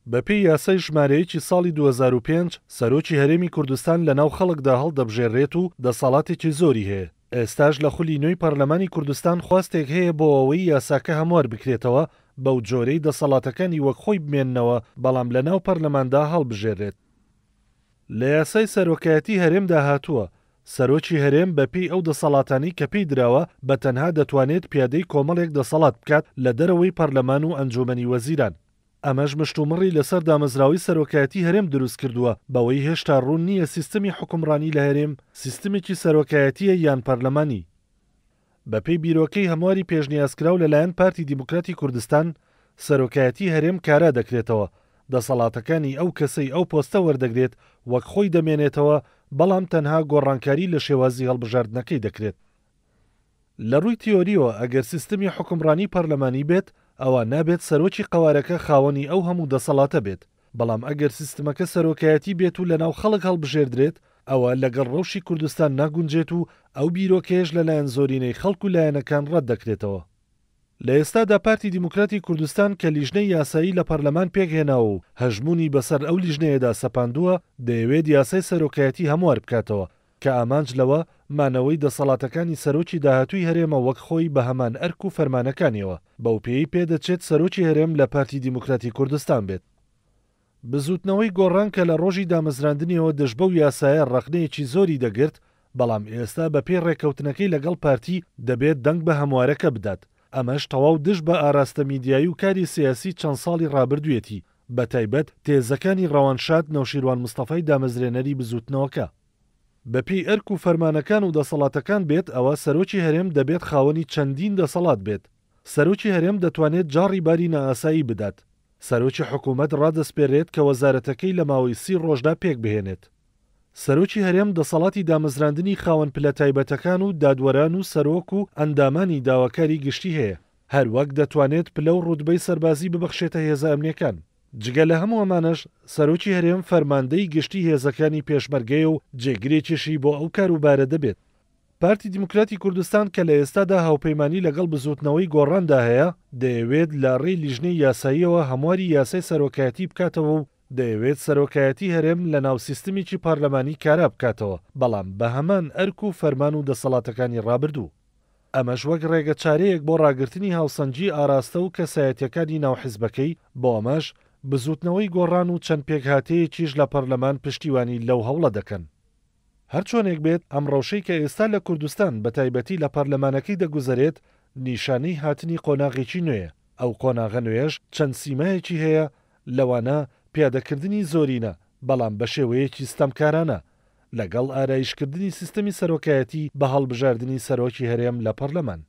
بەپێی یاسای ژمارەیەکی ساڵی 2005 سەرۆکی هەرێمی کوردستان لە ناو خەڵکدا هەڵدەبژێڕێت و دەسەڵاتێکی زۆری هەیە. ئێستاش لە خولی نوێی پەرلەمانی کوردستان خواستێک هەیە بۆ ئەوەی یاساکە هەموار بکرێتەوە بەو جۆرەی دەسەڵاتەکانی وەک خۆی بمێننەوە بەڵام لە ناو پەرلەماندا هەڵبژێڕێت. لە یاسای سەرۆکایەتی هەرێمدا هاتووە سەرۆکی هەرێم بەپێی ئەو دەسەڵاتانی کە پێی دراوە بە تەنها دەتوانێت پیادەی کۆمەڵێک دەسەڵات بکات لە دەرەوەی پەرلەمان و ئەنجومەنی وەزیران. ئەمەش مشتومڕی لەسەر دامەزراوی سەرۆکایەتی هەرێم دروست کردووە بەوەی هێشتا ڕوون نییە سیستمی حکومڕانی لە هەرێم سیستمێکی سەرۆکایەتیە یان پەرلەمانی. بەپێی بیرۆکەی هەمواری پێشنیازکراو لەلایەن پارتی دیموکراتی کوردستان سەرۆکایەتی هەرێم کارا دەکرێتەوە، دەسەڵاتەکانی ئەو کەسەی ئەو پۆستە وەردەگرێت وەک خۆی دەمێنێتەوە، بەڵام تەنها گۆڕانکاری لە شێوازی هەڵبژاردنەکەی دەکرێت. لە ڕووی تیۆریەوە ئەگەر سیستمی حکومڕانی پەرلەمانی بێت ئەوە نابێت سەرۆکی قەوارەکە خاوەنی ئەو هەموو دەسەڵاتە بێت، بەڵام ئەگەر سیستمەکە سەرۆکایەتی بێت و لە ناو خەڵک هەڵبژێردرێت ئەوە لەگەڵ ڕەوشی کوردستان ناگونجێت و ئەو بیرۆکەیەش لەلایەن زۆرینەی خەڵک و لایەنەکان ڕەت دەکرێتەوە. لە ئێستادا پارتی دیموکراتی کوردستان کە لیژنەی یاسایی لە پەرلەمان پێکهێناوە و هەژمونی بەسەر ئەو لیژنەیەدا سەپاندووە دەیەوێت یاسای سەرۆکایەتی هەموار بکاتەوە کە ئامانج لەوە مانەوەی دەسەڵاتەکانی سەرۆکی داهاتووی هەرێمە وەک خۆی بە هەمان ئەرک و فەرمانەکانیەوە بەو پێی پێدەچێت سەرۆکی هەرێم لە پارتی دیموکراتی کوردستان بێت. بزوتنەوەی گۆڕان کە لە ڕۆژی دامەزراندنیەوە دژبە و یاسایە ڕەخنەیەکی زۆری دەگرت، بەڵام ئێستا بە پێی ڕێکەوتنەکەی لەگەڵ پارتی دەبێت دەنگ بە هەموارەکە بدات. ئەمەش تەواو دژ بە ئاراستە میدیایی و کاری سیاسی چەند ساڵی ڕابردوێتی، بە تایبەت تێزەکانی ڕەوانشاد نەوشیروان مستەفای دامەزرێنەری بزوتنەوەکە. بەپێی ئەرک و فەرمانەکان و دەسەڵاتەکان بێت ئەوە سەرۆکی هەرێم دەبێت خاوەنی چەندین دەسەڵات بێت. سەرۆکی هەرێم دەتوانێت جاڕی باری نائاسایی بدات. سەرۆکی حکوومەت ڕادەسپێرێت کە وەزارەتەکەی لە ماوەی 30 ڕۆژدا پێک بهێنێت. سەرۆکی هەرێم دەسەڵاتی دامەزراندنی خاوەن پلە تایبەتەکان و دادوەران و سەرۆک و ئەندامانی داواکاری گشتی هەیە، هەروەک دەتوانێت پلە و ڕوتبەی سەربازی ببەخشێتە هێزە ئەمنیەکان. جگە لە هەموو ئەمانەش سەرۆکی هەرێم فەرماندەی گشتی هێزەکانی پێشمەرگەیە و جێگرێکیشی بۆ ئەو کاروبارە دەبێت. پارتی دیموکراتی کوردستان کە لە ئێستادا هاوپەیمانی لەگەڵ بزوتنەوەی گۆڕاندا هەیە دەیەوێت لە ڕێی لیژنەی یاساییەوە هەمواری یاسای سەرۆکایەتی بکاتەوە و دەیەوێت سەرۆکایەتی هەرێم لە ناو سیستمیکی پارلەمانی کارا بکاتەوە، بەڵام بە هەمان ئەرک و فەرمان و دەسەڵاتەکانی ڕابردوو. ئەمەش وەک ڕێگە چارەیەک بۆ ڕاگررتنی هاوسەنجی ئاراستە و کەسایەتیەکانی ناوحیزبەکەی، بۆ ئەمەش بزوتنەوەی گۆڕان و چەند پێکهاتەیەکیش لە پەرلەمان پشتیوانی لەو هەوڵە دەکەن. هەرچۆنێک بێت ئەم ڕەوشەی کە ئێستا لە کوردستان بە تایبەتی لە پەرلەمانەکەی دەگوزارێت نیشانەی هاتنی قۆناغێکی نوێیە. ئەو قۆناغە نوێش چەند سیمایەکی هەیە، لەوانە پیادەکردنی زۆرینە بەڵام بە شێوەیەکی ستەمکارانە لەگەڵ ئارایشکردنی سیستەمی سەرۆکایەتی بە هەڵبژاردننی سەرۆکی هەرێم لە پەرلەمان.